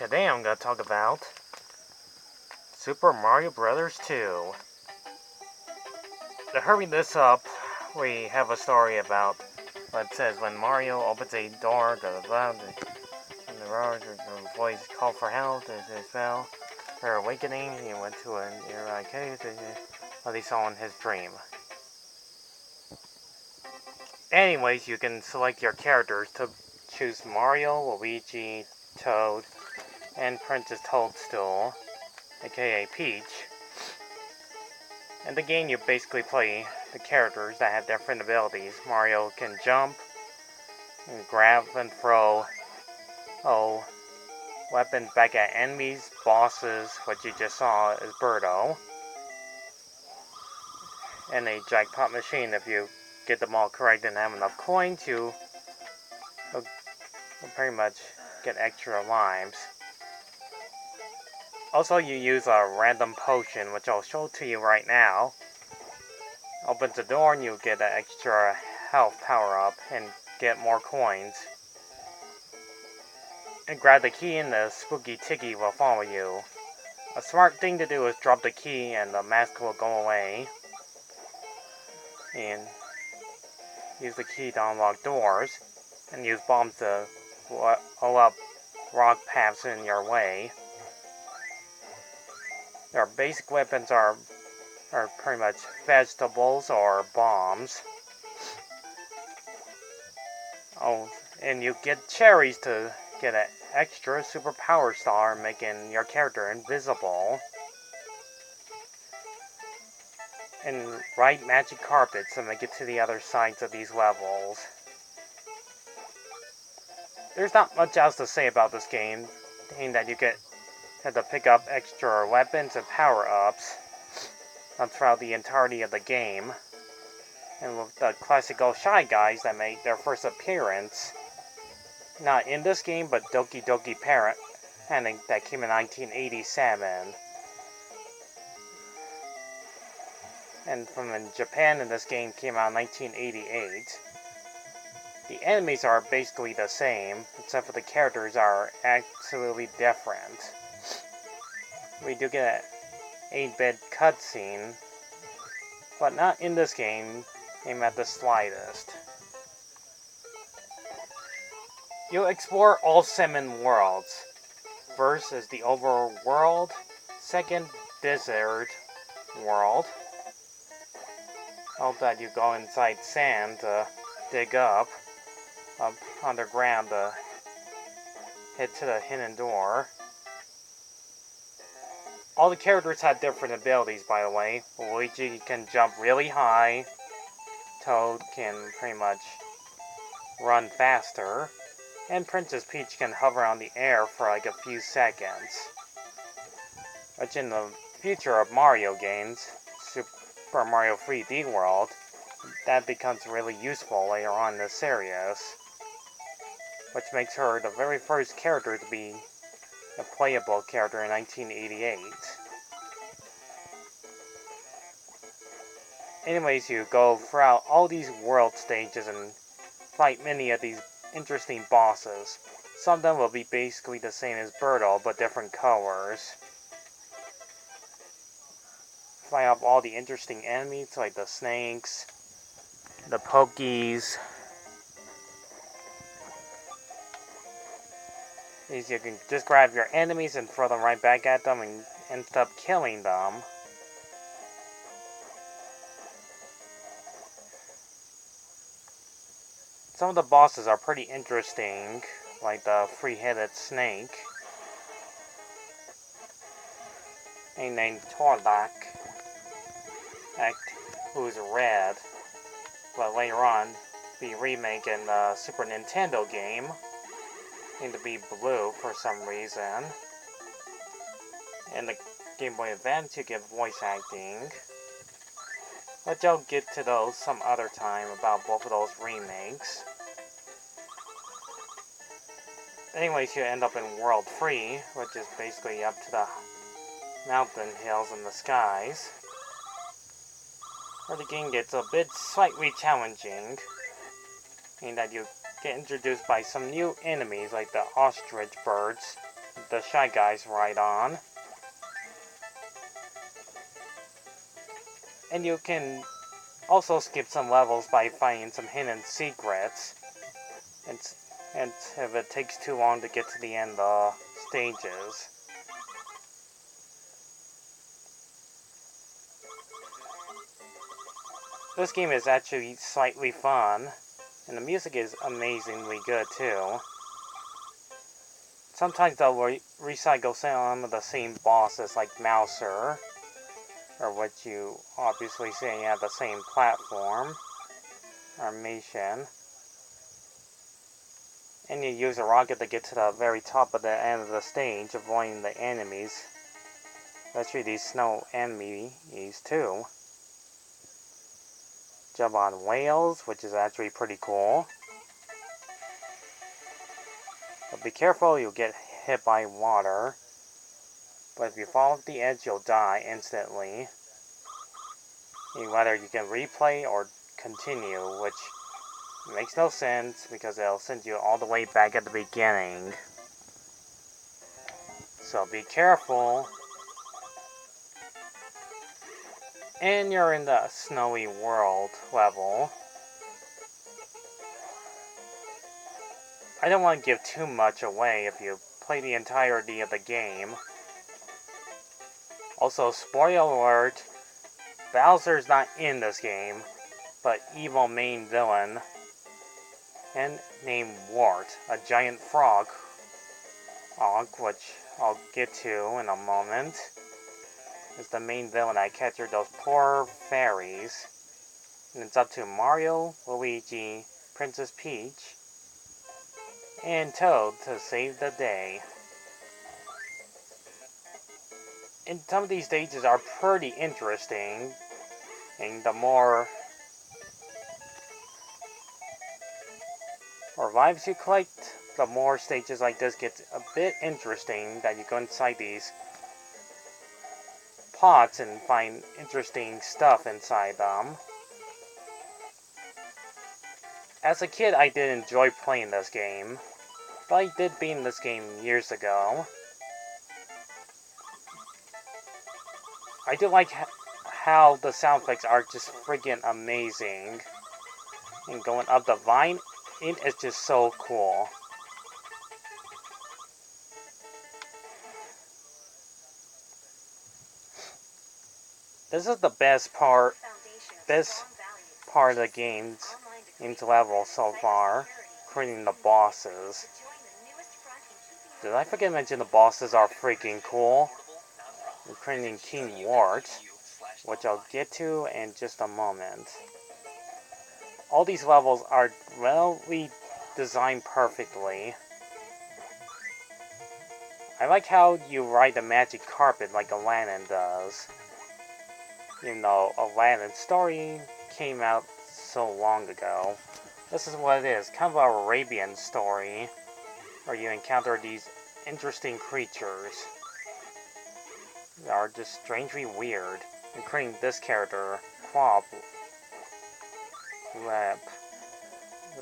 Today I'm going to talk about Super Mario Bros. 2. To hurry this up, we have a story about what says when Mario opens a door, and the voice called for help, as well. For awakening, he went to a nearby cave, what he saw in his dream. Anyways, you can select your characters to choose Mario, Luigi, Toad, and Princess Toadstool, aka Peach. In the game, you basically play the characters that have different abilities. Mario can jump, and grab and throw weapons back at enemies, bosses, what you just saw is Birdo, and a jackpot machine. If you get them all correct and have enough coins, you will pretty much get extra lives. Also, you use a random potion, which I'll show to you right now. Opens the door and you get an extra health power-up and get more coins. And grab the key and the spooky Tiki will follow you. A smart thing to do is drop the key and the mask will go away. And use the key to unlock doors. And use bombs to blow up rock paths in your way. Their basic weapons are pretty much vegetables or bombs. Oh, and you get cherries to get an extra super power star, making your character invisible. And ride magic carpets to make it to the other sides of these levels. There's not much else to say about this game, in that you have to pick up extra weapons and power-ups throughout the entirety of the game. And with the classical Shy Guys that make their first appearance, not in this game, but Doki Doki Parent, and that came in 1987. And from Japan, and this game came out in 1988. The enemies are basically the same, except for the characters are absolutely different. We do get an 8-bit cutscene, but not in this game, even at the slightest. You'll explore all 7 worlds. First is the overworld, second desert world. Hope that you go inside sand to dig up underground to head to the hidden door. All the characters have different abilities, by the way. Luigi can jump really high. Toad can pretty much run faster. And Princess Peach can hover on the air for like a few seconds. Which in the future of Mario games, Super Mario 3D World, that becomes really useful later on in the series. Which makes her the very first character to be a playable character in 1988. Anyways, you go throughout all these world stages and fight many of these interesting bosses. Some of them will be basically the same as Birdo, but different colors. Fight up all the interesting enemies like the snakes, the pokies. You can just grab your enemies and throw them right back at them and end up killing them. Some of the bosses are pretty interesting, like the 3-headed snake, named Tordak, who's red, but later on, the remake in the Super Nintendo game, seemed to be blue for some reason. In the Game Boy Advance, you get voice acting, but I'll get to those some other time about both of those remakes. Anyways, you end up in World 3, which is basically up to the mountain hills and the skies, where the game gets a bit slightly challenging, in that you get introduced by some new enemies like the ostrich birds, the Shy Guys ride on. And you can also skip some levels by finding some hidden secrets. And if it takes too long to get to the end of the stages. This game is actually slightly fun, and the music is amazingly good too. Sometimes they'll recycle some of the same bosses like Mouser, or what you obviously see at the same platform, or Mission. And you use a rocket to get to the very top of the end of the stage, avoiding the enemies. Especially these snow enemies too. Jump on whales, which is actually pretty cool. But be careful, you'll get hit by water. But if you fall off the edge, you'll die instantly. Whether you can replay or continue, which makes no sense because it'll send you all the way back at the beginning. So be careful. And you're in the snowy world level. I don't want to give too much away if you play the entirety of the game. Also, spoiler alert, Bowser's not in this game, but evil main villain, and named Wart, a giant frog, which I'll get to in a moment, is the main villain that captured those poor fairies. And it's up to Mario, Luigi, Princess Peach, and Toad to save the day. And some of these stages are pretty interesting, and the more lives you collect, the more stages like this get a bit interesting, that you go inside these pots and find interesting stuff inside them. As a kid, I did enjoy playing this game, but I did beat this game years ago. I do like how the sound effects are just freaking amazing. And going up the vine, it is just so cool. This is the best part of the game's level so far, creating the bosses. Did I forget to mention the bosses are freaking cool? We're creating King Wart, which I'll get to in just a moment. All these levels are well designed perfectly. I like how you ride the magic carpet like Aladdin does. Even though Aladdin's story came out so long ago. This is what it is, kind of an Arabian story, where you encounter these interesting creatures that are just strangely weird, including this character, Quab Lep,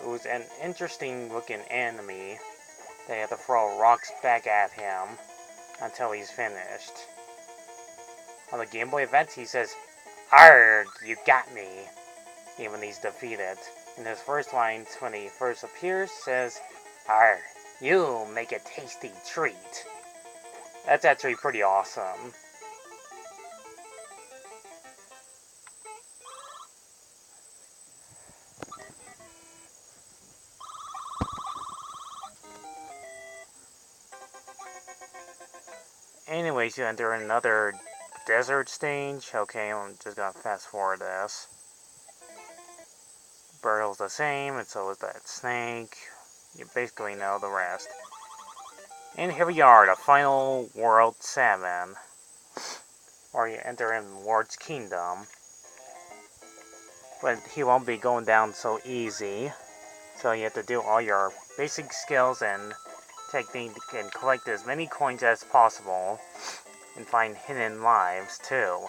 who's an interesting looking enemy. They have to throw rocks back at him until he's finished. On the Game Boy Advance, he says, "Arg, you got me," even when he's defeated. And his first line, when he first appears, says, "Arg, you make a tasty treat." That's actually pretty awesome. Anyways, you enter another desert stage. Okay, I'm just gonna fast forward this. Burial's the same, and so is that snake. You basically know the rest. And here we are, the final World 7. Or you enter in Ward's Kingdom. But he won't be going down so easy. So you have to do all your basic skills and technique and collect as many coins as possible. And find hidden lives too.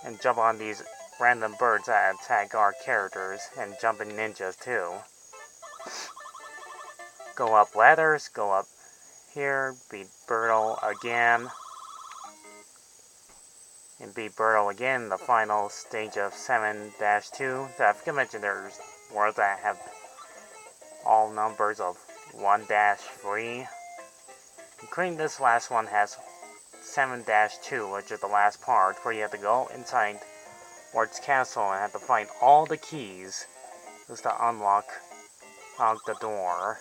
And jump on these random birds that attack our characters, and jumping ninjas too. Go up ladders, go up here, beat Birdo again, and beat Birdo again in the final stage of 7-2. I forgot to mention there's worlds that have all numbers of 1-3. Including this last one has 7-2, which is the last part, where you have to go inside Ward's castle and have to find all the keys just to unlock the door.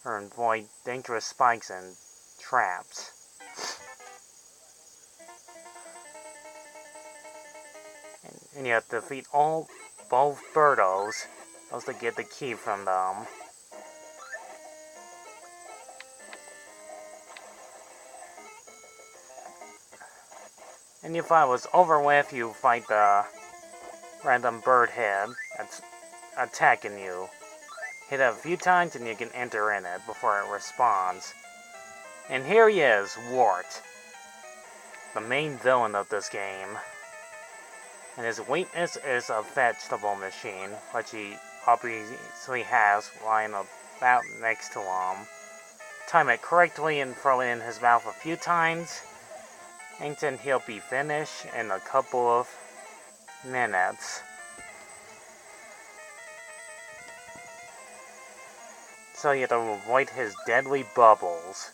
Or avoid dangerous spikes and traps. And you have to defeat both Birdos just to get the key from them. And if I was over with, you fight the random bird head that's attacking you. Hit it a few times and you can enter in it before it responds. And here he is, Wart, the main villain of this game. And his weakness is a vegetable machine, which he obviously has lying about next to him. Time it correctly and throw it in his mouth a few times, and then he'll be finished in a couple of minutes. So you have to avoid his deadly bubbles.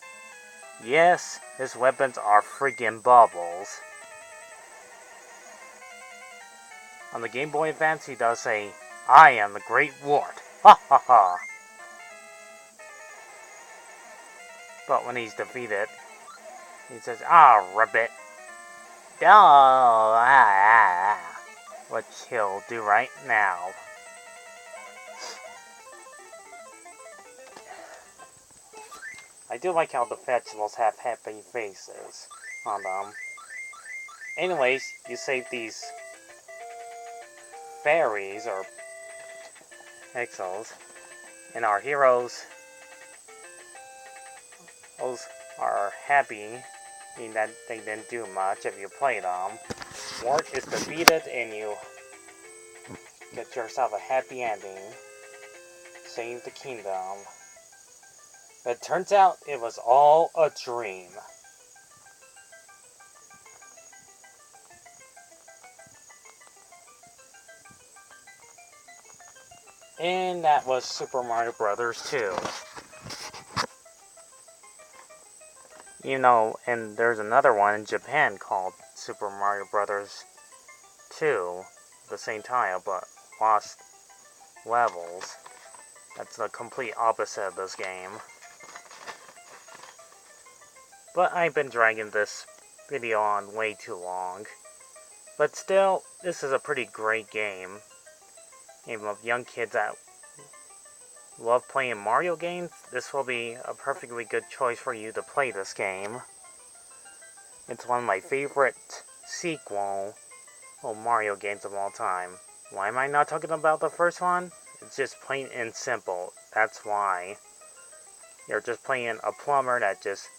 Yes, his weapons are freaking bubbles. On the Game Boy Advance, he does say, "I am the Great Wart." Ha ha ha. But when he's defeated, he says, "Ah, ribbit." Oh, which he'll do right now. I do like how the vegetables have happy faces on them. Anyways, you save these fairies or pixels, and our heroes are happy in that they didn't do much if you play them. Wart is defeated and you get yourself a happy ending. Save the kingdom. It turns out it was all a dream. And that was Super Mario Bros. 2. You know, and there's another one in Japan called Super Mario Bros. 2. The same title, but lost levels. That's the complete opposite of this game. But I've been dragging this video on way too long. But still, this is a pretty great game. Even of young kids that love playing Mario games, this will be a perfectly good choice for you to play this game. It's one of my favorite sequel Mario games of all time. Why am I not talking about the first one? It's just plain and simple. That's why. You're just playing a plumber that just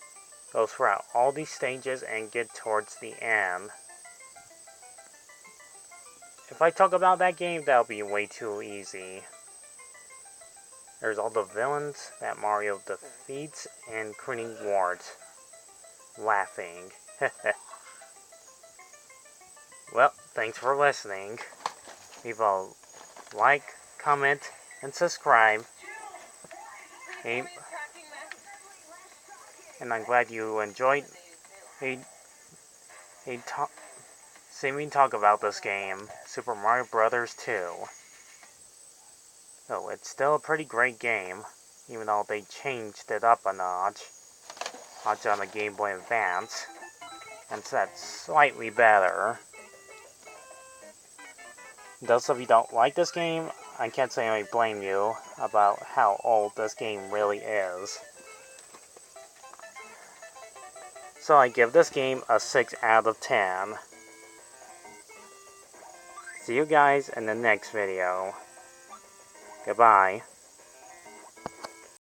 goes throughout all these stages and get towards the end. If I talk about that game, that'll be way too easy. There's all the villains that Mario defeats, including Wart. Laughing. Well, thanks for listening. Leave a like, comment, and subscribe. And I'm glad you enjoyed seeing me talk about this game, Super Mario Bros. 2. So it's still a pretty great game, even though they changed it up a notch on the Game Boy Advance, and so that's slightly better. Those of you who don't like this game, I can't say I blame you about how old this game really is. So I give this game a 6 out of 10. See you guys in the next video. Goodbye.